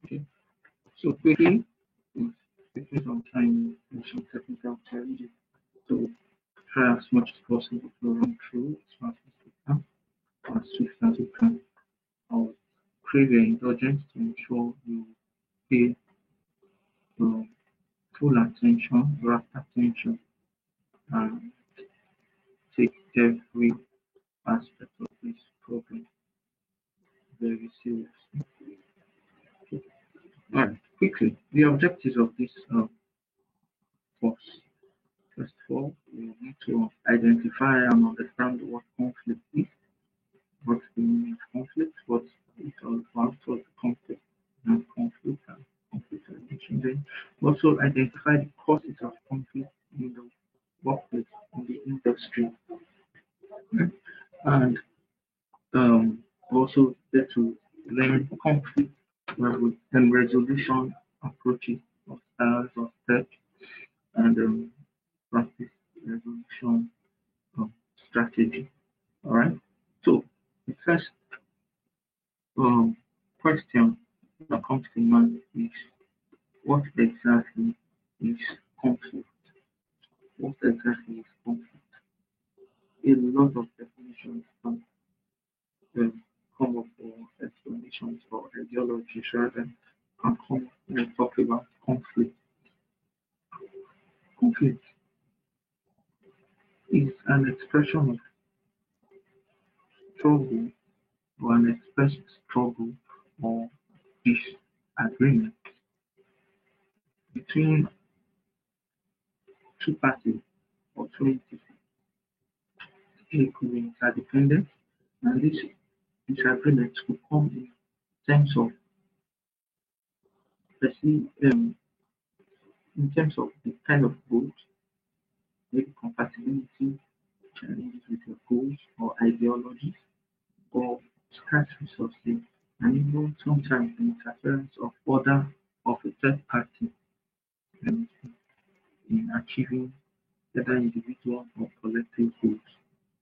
Okay. So quickly, taking some time and some technical challenges to try as much as possible to run through as fast as we can, as swift as we can. I'll crave your indulgence to ensure you pay um, full attention, rapt attention, and take every aspect of this problem very seriously. Alright, quickly, the objectives of this course. First of all, we need to identify and understand what conflict is, what's the meaning of conflict, what it all about, what the conflict and conflict I mentioned then. Also identify the causes of conflict in the workplace, in the industry, right? And also get to learn conflict and resolution approaches or styles or steps and practice resolution strategy. All right. So the first um, question that comes to mind is what exactly is conflict? What exactly is conflict? A lot of definitions um, come up for explanations or ideologies rather can come when we talk about conflict. Conflict is an expression of struggle or an expressed struggle or disagreement between two parties or two entities. It could be interdependent, and this disagreement could come in terms of in terms of the kind of goals, maybe compatibility, challenges with your goals or ideologies, or scarce resources, and even sometimes the interference of other of a third party um, in achieving either individual or collective goals.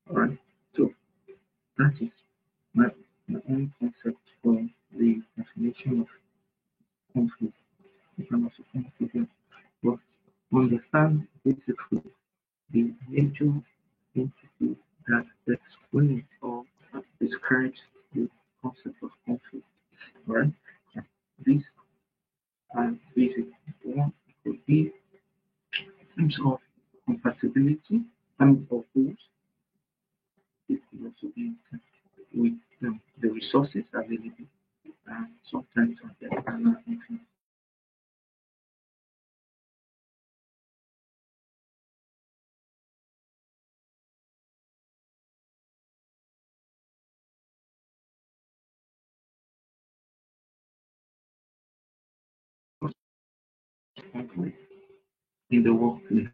All right. So that is my, my own concept for the definition of conflict. You can also conflict, but understand basically the major entity that explains or describes the concept of conflict. All right. These are basic. One could be in terms of compatibility and of goals. It could also be in terms with the resources available and sometimes on the external influence. Conflict in the workplace.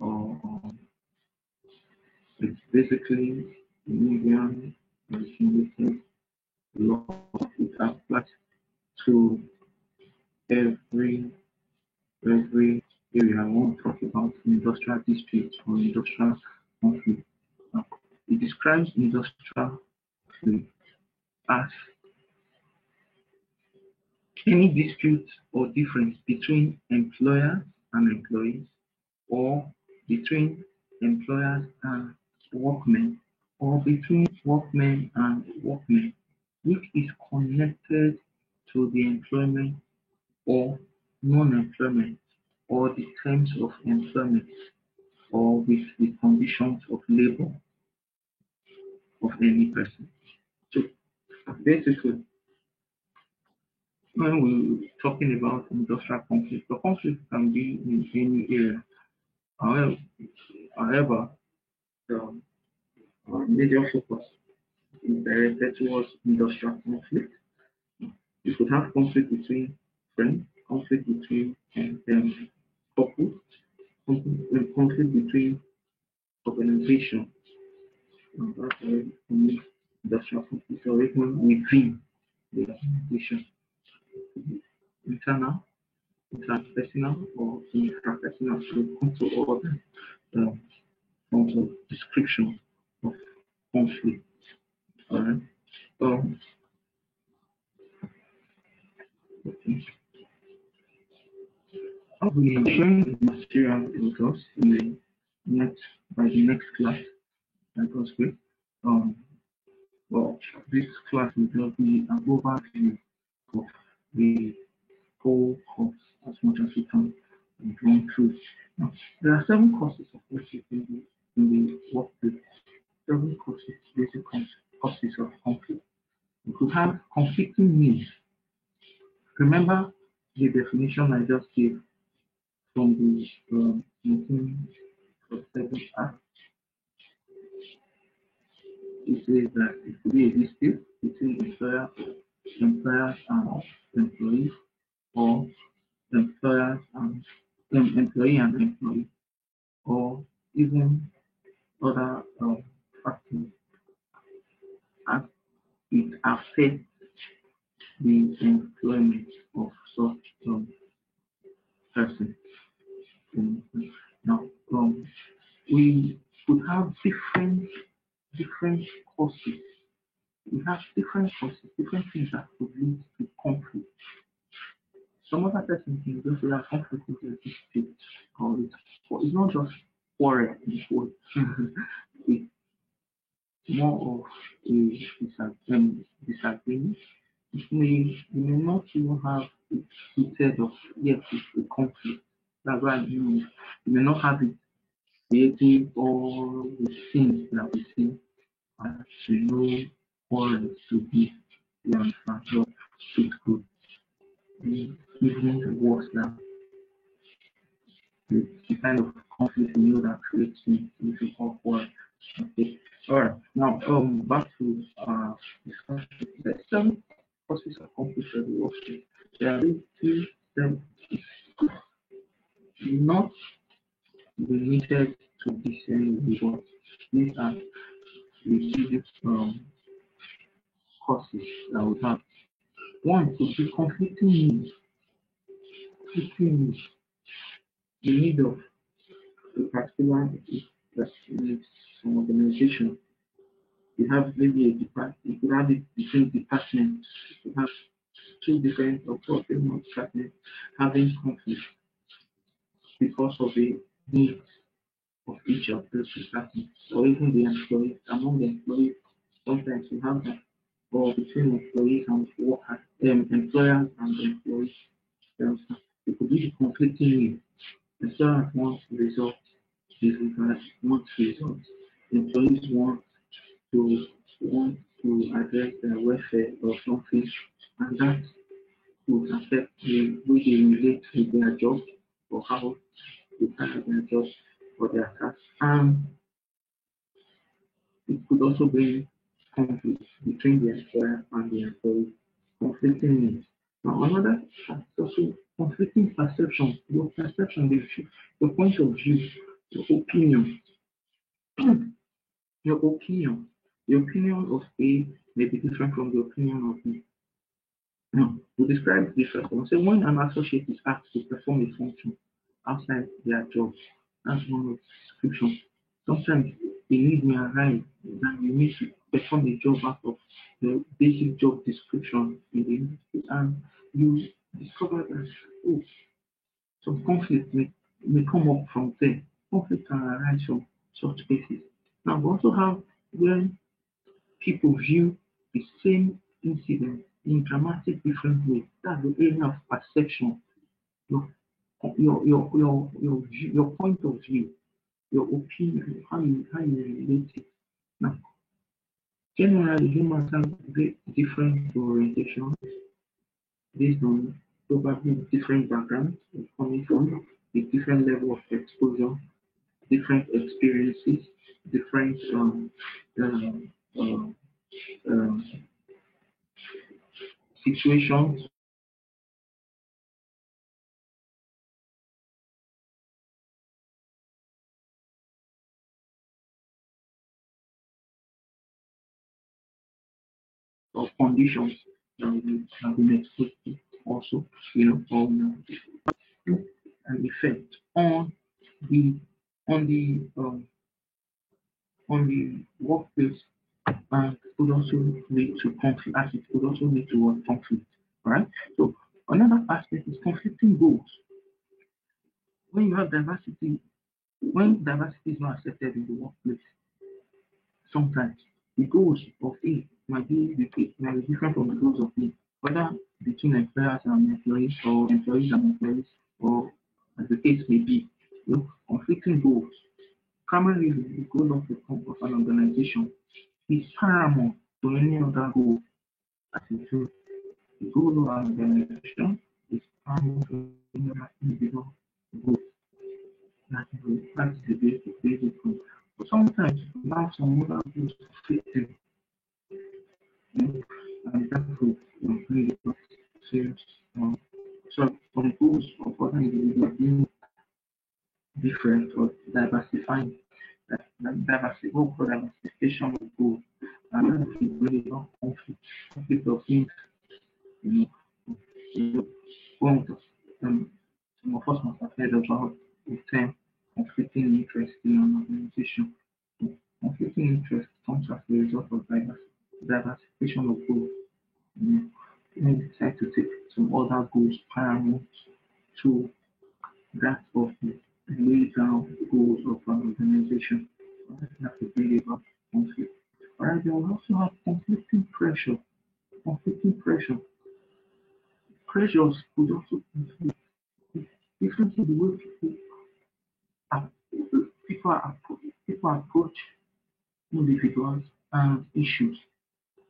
Or it's basically Indian regulated law it applies to every every area. I want to talk about industrial disputes or industrial conflict. Now, it describes industrial conflict as any dispute or difference between employers and employees or between employers and workmen or between workmen and workmen which is connected to the employment or non-employment or the terms of employment or with the conditions of labor of any person. So basically, when we're talking about industrial conflict, the conflict can be in any area. However, however the major focus is directed towards industrial conflict. You could have conflict between friends, conflict between couples, conflict between organizations, that's already industrial conflict, or even within the organization, internal, interpersonal, or intrapersonal. So come to all the forms of description of conflict. All right. Um, okay. I'll be sharing the material with us in the next by the next class. That was great. Um, well, this class will just be an overview of the whole course as much as we can run through. Now, there are 7 courses of which you can do in the workplace. 7 courses, basic courses of conflict. You could have conflicting needs. Remember the definition I just gave from the 1947 Act. It says that it could be a dispute between employers and employees, or employers and employee and employee, or even other factors as it affects the employment of such person. Now, we could have different causes. We have different causes, different things that could lead to conflict. Some other person can just say that conflict is a dispute, or it's not just quarrel in quote. It's more of a disagreement. You may not even have it instead of yes, it's a conflict. That's why you may not have it creating all the things that we see as we know quarrels to be. You understand? So it could be even worse than the kind of conflict you know that creates if you call quarrel. Okay. All right. Now, back to discussion. The 7 causes of conflict that we often there are two them not related to the same result. These are the two causes that we have. One could be conflicting needs. Conflicting needs. The need of a particular that needs some organization. You have maybe a department, you could have it between departments, you could have 2 different or 4 different departments having conflict because of the needs of each of those departments, or even the employees. Among the employees, sometimes you have that, or between employees and workers, employers and employees. It could be conflicting needs. Employers want results, deliver want results. Employees to want to address their welfare or something, and that would affect the way they relate to their job, or how they carry their job or their tasks. And it could also bring conflict between the employer and the employee, conflicting needs. Now, another is also conflicting perception. Your perception, your point of view, your opinion, your opinion. The opinion of A may be different from the opinion of B. Now, to describe this one, say when an associate is asked to perform a function outside their job, that's one of the description. Sometimes the need may arise that you need to perform a job out of the basic job description in the industry, and you discover that oh, some conflict may come up from there. Conflict can arise from such cases. Now, we also have when people view the same incident in dramatic different ways. That's the area of perception. Your your point of view, your opinion, how you relate it. Now, generally, humans have very different orientations based on probably different backgrounds coming from, a different level of exposure, different experiences, different um, um, um, situations or conditions that we have been exposed to also, or an effect the on the um, on the workplace, and could also lead to conflict. As it could also lead to what conflict. All right. So another aspect is conflicting goals. When you have diversity, when diversity is not accepted in the workplace, sometimes the goals of A might be different from the goals of B, whether between employers and employees, or employees and employees, or as the case may be. Conflicting goals. Primarily, the goal of an organization is paramount to any other goal. As a truth, the goal of an organization is paramount to any other individual goal. That's the basic goal. But sometimes we have some other goals conflicting, and that could really serious. So some goals of other individuals being different or diversifying, what we call diversification of goals, and that could really not conflict of interest. You know, one of some of us must have heard about the term conflicting interest in an organization. Conflicting interest comes as a result of diversification of goals. When we decide to take some other goals paramount to that of the laid down goals of an organization. That's a bring about conflict. Alright, they will also have conflicting pressure. Conflicting pressure. Pressures could also conflict. Different in the way are, people approach individuals and issues.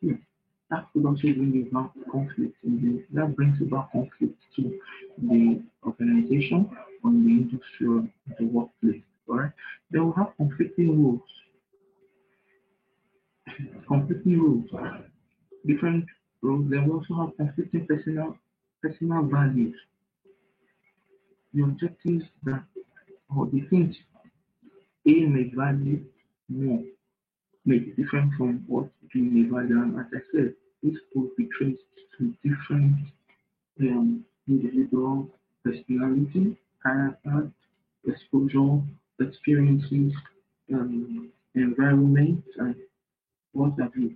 Yes, that could also bring about conflict. That brings about conflict to the organization or the industry or the workplace. Alright, they will have conflicting rules. Conflicting rules, different rules. They will also have conflicting personal values. The objectives that or the things A may value more may be different from what B may value. And as I said, this could be traced to different individual personality, character, exposure, experiences, environment, and what have you.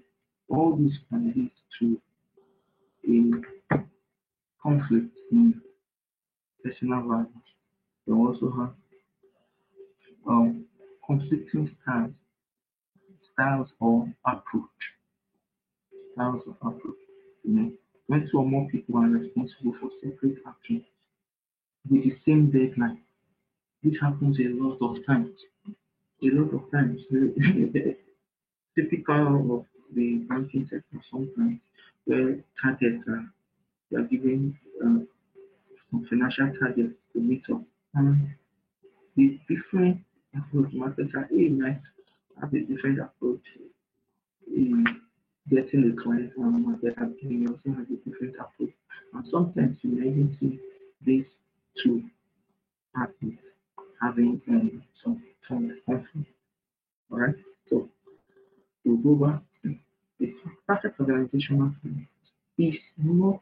All these can lead to a conflict in personal values. They also have conflicting styles or approach. Styles of approach. When two or more people are responsible for separate actions with the same deadline, this happens a lot of times. A lot of times, typical of the banking sector sometimes, where targets are given some financial targets to meet up. And the different approach marketers might have a different approach in getting the client and market activity also has a different approach. And sometimes you may even see these two parties having some conflict. Alright? So to go back, the perfect organizational plan is not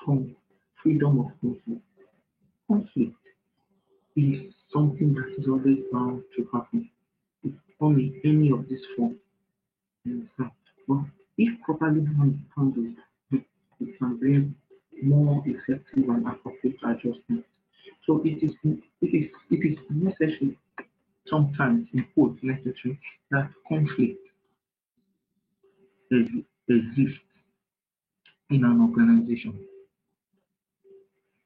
from freedom of conflict. Conflict is something that is always bound to happen. It's only any of these forms. But if properly handled, it can bring more effective and appropriate adjustment. So it is necessary, sometimes in quotes necessary, that conflict exists in an organization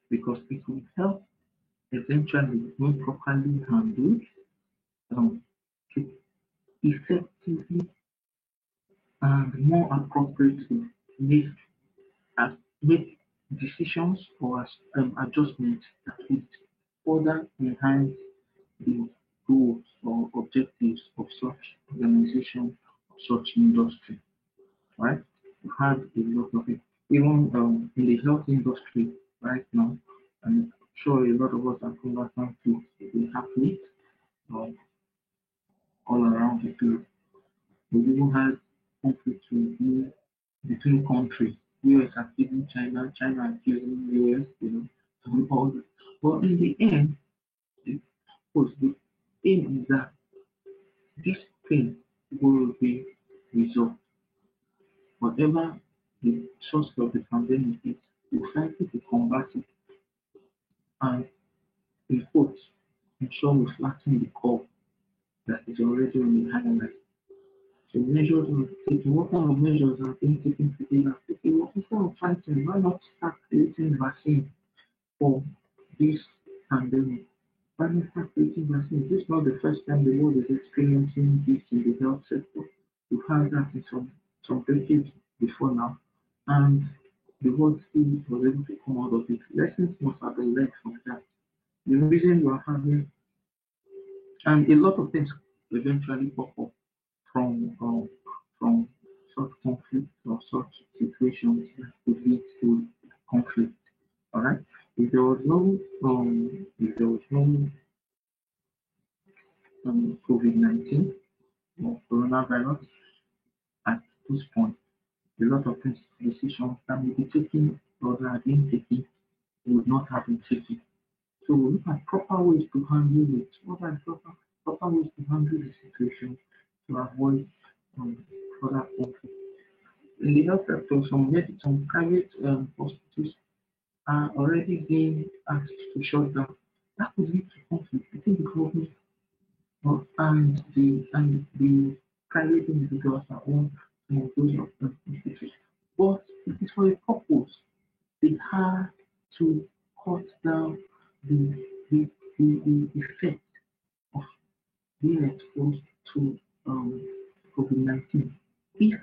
because it will help eventually, when properly handled, um, to effectively and more appropriately make make decisions or adjustments that would further enhance the goals or objectives of such organization, of such industry. Right? We've had a lot of it. Even in the health industry right now, I'm sure a lot of us are conversant to the athletes um, all around the globe. We even had conflicts with between countries. US accusing China, China accusing US, and all that. But in the end, the, the aim is that this thing will be resolved. Whatever the source of the pandemic is, we'll fight it to combat it and, in quotes, ensure we flatten the curve that is already on the high line. So measures are taken. What kind of measures are being taken today? Are taken. What instead of fighting, why not start creating vaccine for this pandemic? Why not start creating vaccines? This is not the first time the world is experiencing this in the health sector. We've had that in some decades before now, and the world still was able to come out of it. Lessons must have been learned from that. The reason we're having, and a lot of things eventually pop up from such conflict or such situations that could lead to conflict. All right. If there was no COVID-19 or coronavirus at this point, a lot of things, decisions that may be taken or that are being taken would not have been taken. So we look at proper ways to handle it. What are proper ways to handle the situation to avoid further conflict? In the health sector, some private hospitals are already being asked to shut down. That could lead to conflict between the government and the private individuals that own some of those hospitals. But it is for a purpose. They have to cut down the the effect of being exposed to COVID-19. If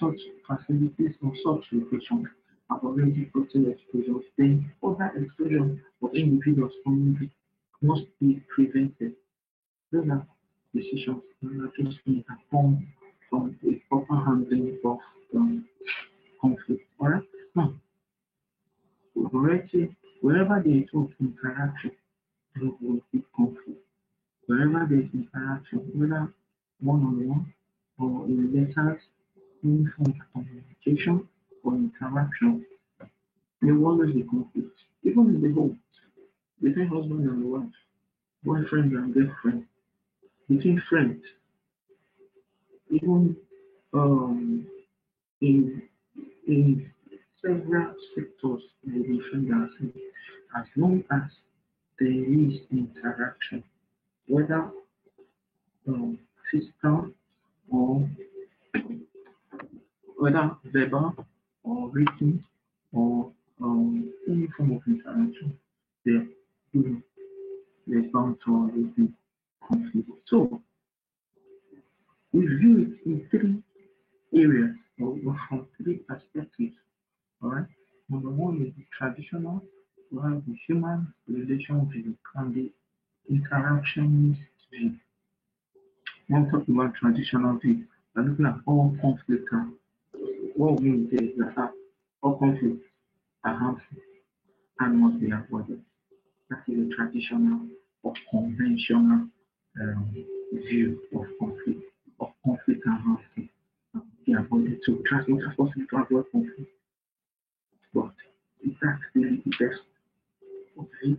such facilities or such locations have already gotten exposures, then further exposure of individuals from it must be prevented. Those are decisions that just need to come from a proper handling of conflict. Alright? Now, we've already, wherever there is interaction, there will be conflict. Wherever there is interaction, whether one-on-one or in letters, any form of communication or interaction, there will always be conflict. Even in the home, between husband and wife, boyfriend and girlfriend, between friends, even um, in in several sectors in the find ourselves, as long as there is interaction, whether physical or whether verbal or written or any form of interaction, there you know, there's bound to always be conflict. So we view it in three areas or from three perspectives. All right. Number one is the traditional, we have the human relation view and the interactionist view. When talking about traditional view, we're looking at all conflict. What we mean is that all conflicts are harmful and must be avoided. That is a traditional or conventional view of conflict. Of conflict and harmful be avoided. So we try as much as possible to avoid conflict. But is that really the best of in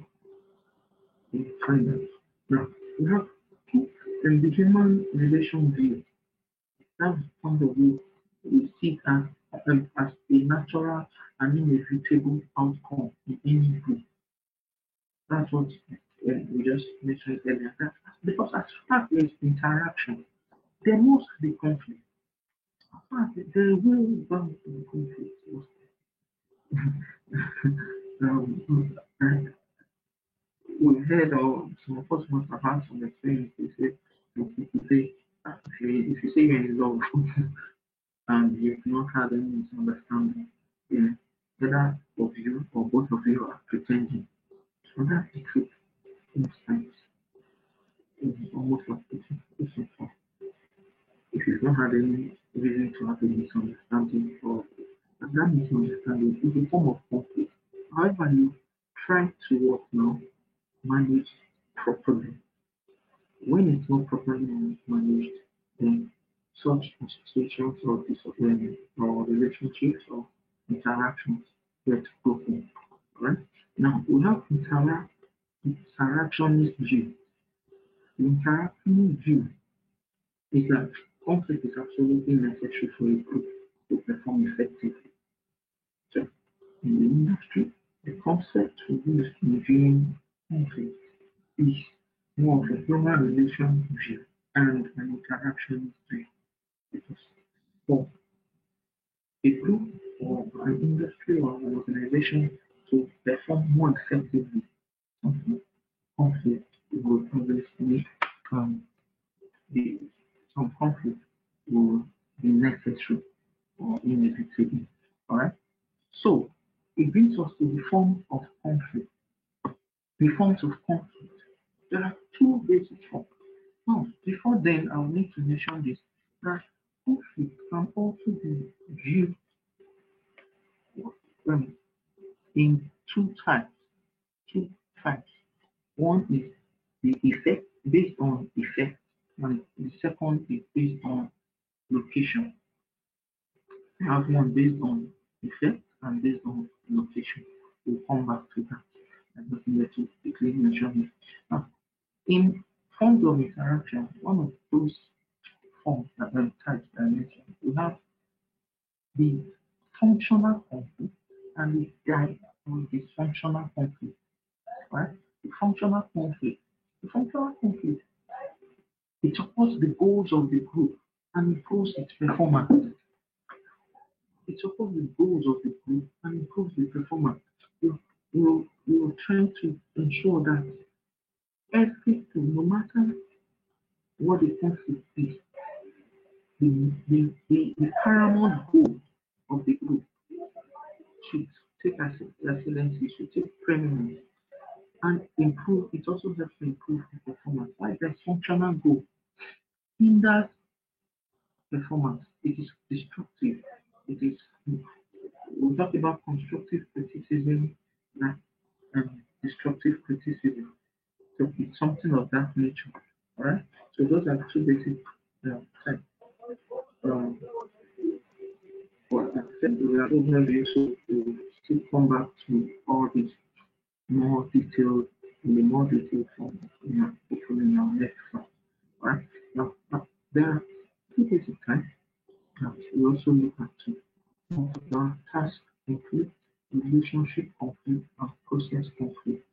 finance? Now we have in the human relation view, that's the point of view we see it as a natural and inevitable outcome in any group. That's what we just mentioned earlier. Because as far as there is interaction, there must be conflict. As far as there will bound to be conflict. And we heard some of us must have had some experience. They say, people say, if you say you're in love and you've not had any misunderstanding, yeah, either of you or both of you are pretending. So that's the truth most times. It's almost like it's if you've not had any reason to have a misunderstanding or that misunderstanding is a form of conflict. However, you try to work now, manage properly. When it's not properly managed, then such situations or disagreement or relationships or interactions get broken. Right? Now we have interactionist view. The interactionist view is that conflict is absolutely necessary for a group to perform effectively. So in the industry, the concept used in viewing conflict is more of a human relation view and an interaction view. Because for a group or an industry or an organization to perform more effectively, something conflict will obviously um, be some conflict will be necessary or inevitable. Alright? So it brings us to the form of conflict. The forms of conflict. There are two basic forms. Now, before then, I'll need to mention this that conflict can also be viewed um, in two types. Two types. One is the effect based on effect, and the second is based on location. We have one based on effect and based on location. We'll come back to that. I'm just here to quickly mention it. Now, in forms of interaction, one of those forms that types that I mentioned, we have the functional conflict and the or dysfunctional conflict. Right? The functional conflict. The functional conflict it supports the goals of the group and improves its performance. It supports the goals of the group and improves the performance. You're trying to ensure that everything, no matter what the conflict is, the paramount goal of the group should take excellency, should take preeminence and improve. It also helps to improve the performance. Why the functional goal hinders performance? It is destructive. It is we talk about constructive criticism, like destructive criticism. So it's something of that nature. All right. So those are two basic types. Um, what I said we are overview, so we'll still come back to all this more detailed in the more detailed form, hopefully in our next class. All right. Now there are two basic types that we also look at too. Now, task conflict, relationship conflict, and process conflict.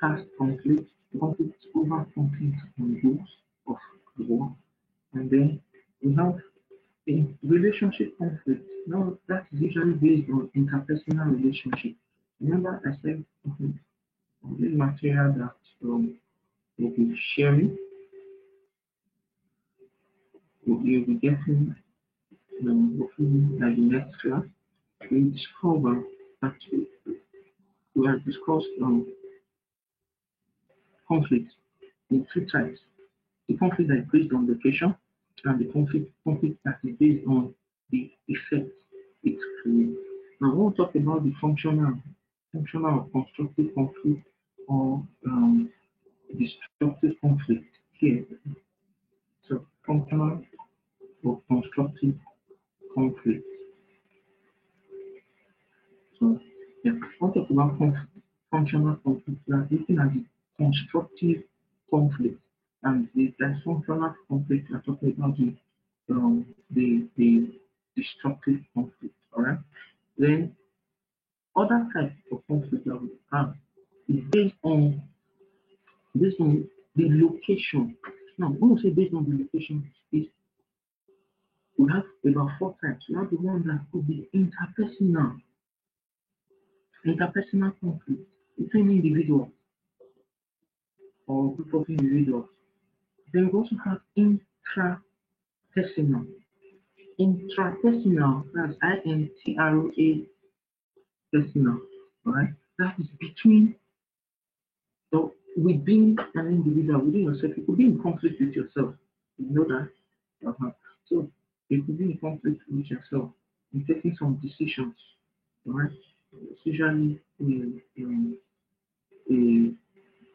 Task conflict, conflict over conflict on goals of the work. And then we have a relationship conflict. Now, that is usually based on interpersonal relationship. Remember, I said the material that we'll be sharing, you'll be getting hopefully by the next class. We discover that we have discussed conflict in two types. The conflict that is based on location and the conflict that is based on the effect it creates. Now, we'll talk about the functional or constructive conflict or destructive conflict here. So, functional or constructive conflict. So, yeah, we'll talk about functional conflict. We are looking at the constructive conflict and the dysfunctional conflict. We are talking about the destructive conflict. All right. Then other types of conflict that we have is based on the location. Now, when we say based on the location, is we have about four types. We have the one that could be interpersonal conflict between individuals or group of individuals. Then we also have intrapersonal. Intrapersonal, that's INTRA personal, right? That is between so within an individual, within yourself, you could be in conflict with yourself. You know that? So you could be in conflict with yourself in taking some decisions, right? It's usually a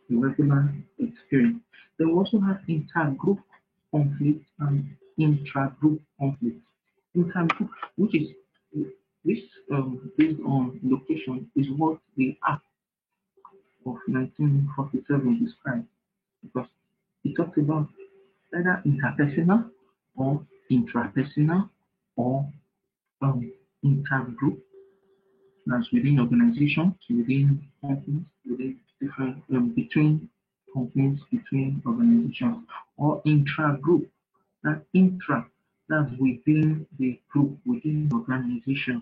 regular experience. They also have intergroup conflict and intra-group conflict. Intra-group, which is this based on location, is what the Act of 1947 describes, because it talks about either interpersonal or intrapersonal or intergroup, that's within organizations, within companies, within different between companies, between organizations, or intra-group. That intra, that's within the group, within the organization,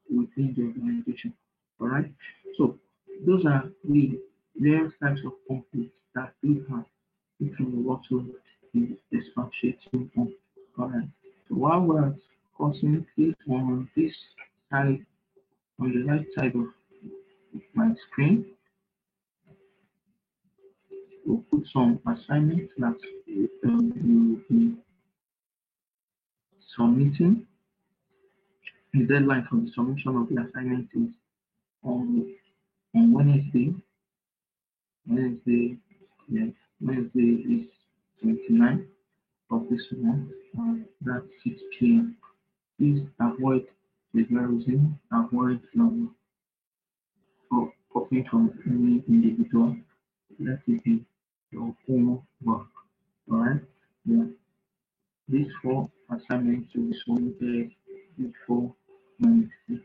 within the organization. All right. So those are the various types of conflicts that we have, which we will also be expatiating on. All right. So while we're discussing this on this side, on the right side of my screen, we'll put some assignments that you will be submitting. The deadline for the submission of the assignment is on Wednesday. Yes, Wednesday is 29th of this month. That's 6 p.m. Please avoid plagiarism, avoid copying from any individual. Let it be your own work. Alright? Yeah. These 4 assignments will be submitted before Wednesday.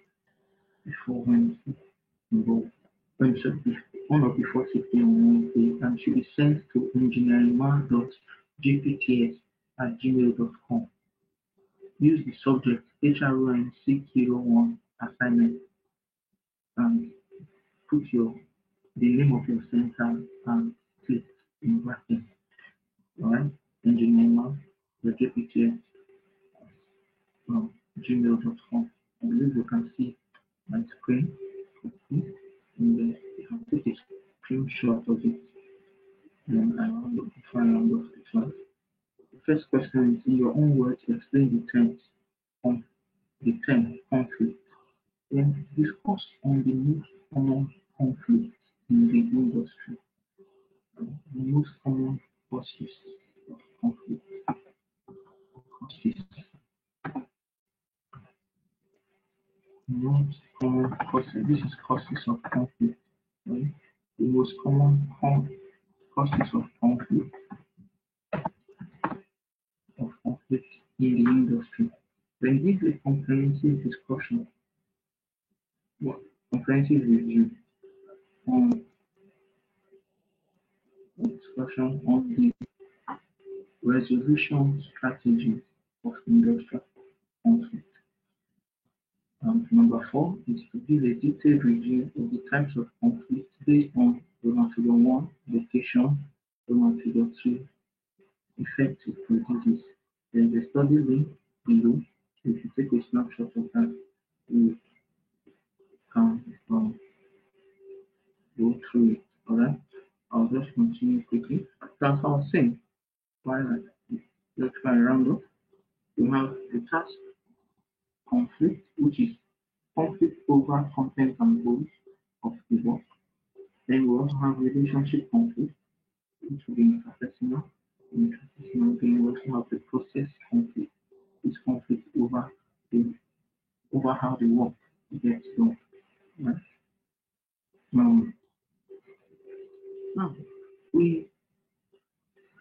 Before Wednesday. On or before 6 p.m. on Wednesday, and should be sent to engineeringman.gpts@gmail.com. Use the subject HRON 601 assignment and put the name of your center and click in brackets. Alright, engineeringman.gpts@gmail.com. I believe you can see my screen. And you can take a screenshot of it. And I round up before I round off the class. The first question is, in your own words, explain the term conflict. Then discuss on the most common conflicts in the industry. The most common causes of conflict. Most common causes. This is causes of conflict. Right? The most common causes of conflict in the industry. Then give a comprehensive discussion, comprehensive review on the resolution strategies of industrial conflict. Number 4 is to give a detailed review of the types of conflict based on Roman figure 1, location, Roman figure 2, effective produces. There's a study link below. If you take a snapshot of that, you can go through it. Alright, I'll just continue quickly. That's how I'm saying. Let's try and round up. We have the task conflict, which is conflict over content and goals of the work. Then we also have relationship conflict, which will be interpersonal. Then we also have the process conflict. This conflict over how the work gets done. Right? Now we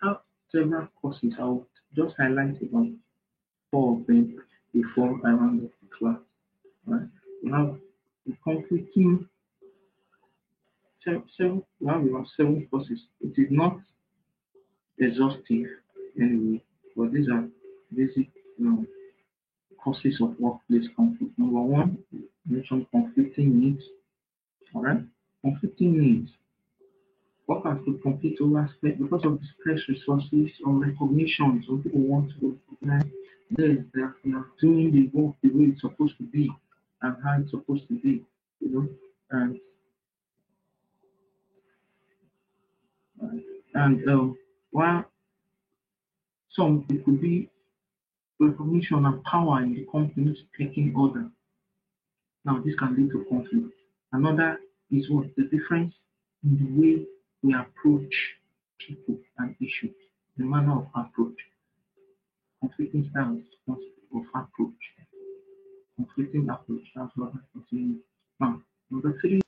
have several courses. I'll just highlight about 4 of them before I round up the class. Right? We have the conflicting we have 7 courses. It is not exhaustive anyway, but these are basic causes of workplace conflict. Number 1, mention conflicting needs. Alright, conflicting needs. Workers could compete over aspect because of the scarce resources or recognition. Some people want to recognize they are doing the work the way it's supposed to be and how it's supposed to be, and while some it could be recognition and power in the companies taking order. Now this can lead to conflict. Another is what the difference in the way we approach people and issues, the manner of approach. conflicting styles of approach, conflicting approach. That's what I'm saying. Now, number three